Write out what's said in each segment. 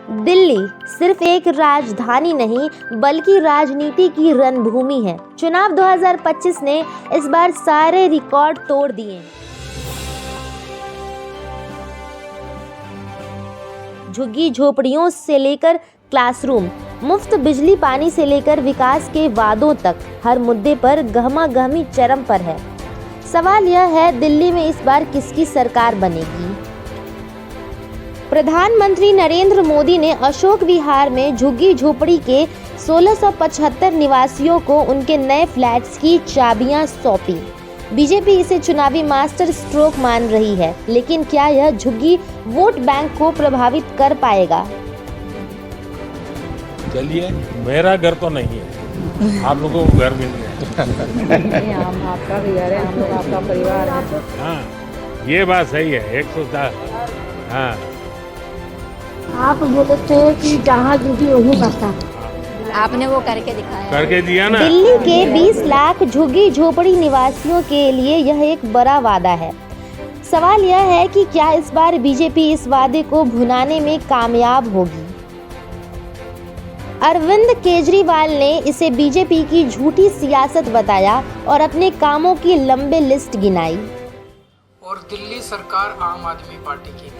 दिल्ली सिर्फ एक राजधानी नहीं बल्कि राजनीति की रणभूमि है। चुनाव 2025 ने इस बार सारे रिकॉर्ड तोड़ दिए। झुग्गी झोपड़ियों से लेकर क्लासरूम, मुफ्त बिजली पानी से लेकर विकास के वादों तक हर मुद्दे पर गहमागहमी चरम पर है। सवाल यह है, दिल्ली में इस बार किसकी सरकार बनेगी? प्रधानमंत्री नरेंद्र मोदी ने अशोक विहार में झुग्गी झोपड़ी के 1675 निवासियों को उनके नए फ्लैट्स की चाबियां सौंपी। बीजेपी इसे चुनावी मास्टर स्ट्रोक मान रही है, लेकिन क्या यह झुग्गी वोट बैंक को प्रभावित कर पाएगा? चलिए, मेरा घर तो नहीं है, आप लोगों को घर मिल गया। नहीं, हम आपका भी घर है, हम लोग आपका परिवार है। हाँ, ये बात सही है, 110। हाँ, आप बोलते थे कि जहाँ झुग्गी वहीं बसता, आपने वो करके दिखाया, करके दिया ना। दिल्ली के 20 लाख झुग्गी झोपड़ी निवासियों के लिए यह एक बड़ा वादा है। सवाल यह है कि क्या इस बार बीजेपी इस वादे को भुनाने में कामयाब होगी? अरविंद केजरीवाल ने इसे बीजेपी की झूठी सियासत बताया और अपने कामों की लंबी लिस्ट गिनाई। और दिल्ली सरकार आम आदमी पार्टी की,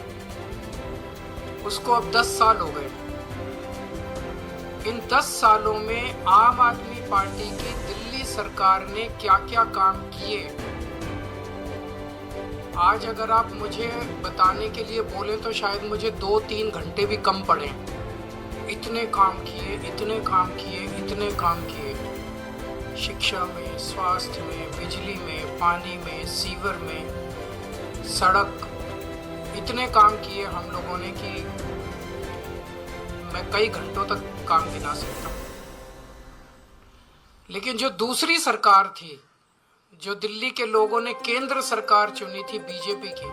उसको अब 10 साल हो गए। इन 10 सालों में आम आदमी पार्टी की दिल्ली सरकार ने क्या क्या काम किए, आज अगर आप मुझे बताने के लिए बोलें तो शायद मुझे 2-3 घंटे भी कम पड़े। इतने काम किए, इतने काम किए, इतने काम किए। शिक्षा में, स्वास्थ्य में, बिजली में, पानी में, सीवर में, सड़क, इतने काम किए हम लोगों ने कि मैं कई घंटों तक काम गिना सकता हूँ। लेकिन जो दूसरी सरकार थी, जो दिल्ली के लोगों ने केंद्र सरकार चुनी थी बीजेपी की,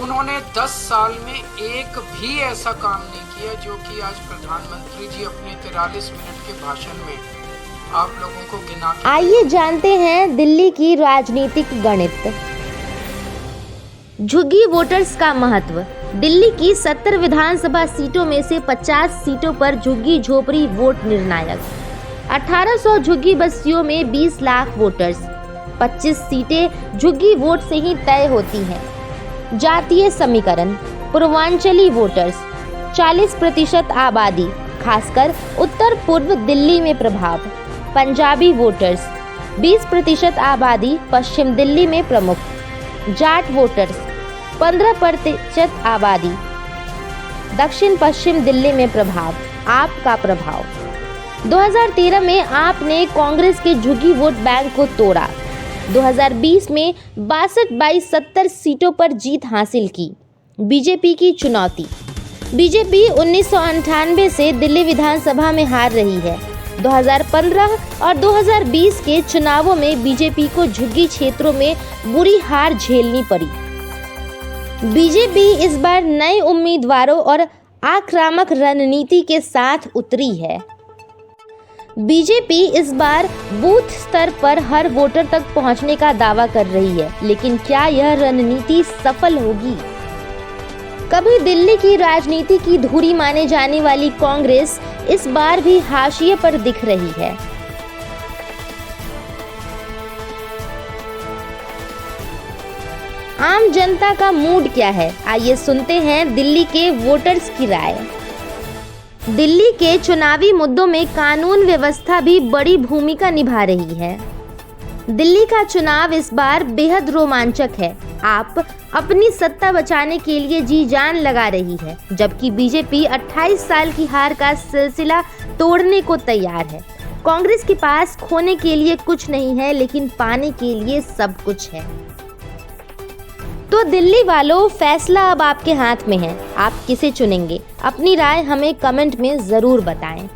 उन्होंने 10 साल में एक भी ऐसा काम नहीं किया जो कि आज प्रधानमंत्री जी अपने 43 मिनट के भाषण में आप लोगों को गिना के। आइए जानते हैं दिल्ली की राजनीतिक गणित। झुग्गी वोटर्स का महत्व। दिल्ली की 70 विधानसभा सीटों में से 50 सीटों पर झुग्गी झोपड़ी वोट निर्णायक। 1800 झुग्गी बस्तियों में 20 लाख वोटर्स, 25 सीटें झुग्गी वोट से ही तय होती हैं। जातीय समीकरण। पूर्वांचली वोटर्स 40% आबादी, खासकर उत्तर पूर्व दिल्ली में प्रभाव। पंजाबी वोटर्स 20% आबादी, पश्चिम दिल्ली में प्रमुख। जाट वोटर्स 15% आबादी, दक्षिण पश्चिम दिल्ली में प्रभाव। आप का प्रभाव। 2013 में आप ने कांग्रेस के झुग्गी वोट बैंक को तोड़ा। 2020 में 62/70 सीटों पर जीत हासिल की। बीजेपी की चुनौती। बीजेपी 1998 से दिल्ली विधानसभा में हार रही है। 2015 और 2020 के चुनावों में बीजेपी को झुग्गी क्षेत्रों में बुरी हार झेलनी पड़ी। बीजेपी इस बार नए उम्मीदवारों और आक्रामक रणनीति के साथ उतरी है। बीजेपी इस बार बूथ स्तर पर हर वोटर तक पहुंचने का दावा कर रही है, लेकिन क्या यह रणनीति सफल होगी? कभी दिल्ली की राजनीति की धुरी माने जाने वाली कांग्रेस इस बार भी हाशिए पर दिख रही है। आम जनता का मूड क्या है? आइए सुनते हैं दिल्ली के वोटर्स की राय। दिल्ली के चुनावी मुद्दों में कानून व्यवस्था भी बड़ी भूमिका निभा रही है। दिल्ली का चुनाव इस बार बेहद रोमांचक है। आप अपनी सत्ता बचाने के लिए जी जान लगा रही है, जबकि बीजेपी 28 साल की हार का सिलसिला तोड़ने को तैयार है। कांग्रेस के पास खोने के लिए कुछ नहीं है, लेकिन पाने के लिए सब कुछ है। तो दिल्ली वालों, फैसला अब आपके हाथ में है। आप किसे चुनेंगे? अपनी राय हमें कमेंट में जरूर बताएं।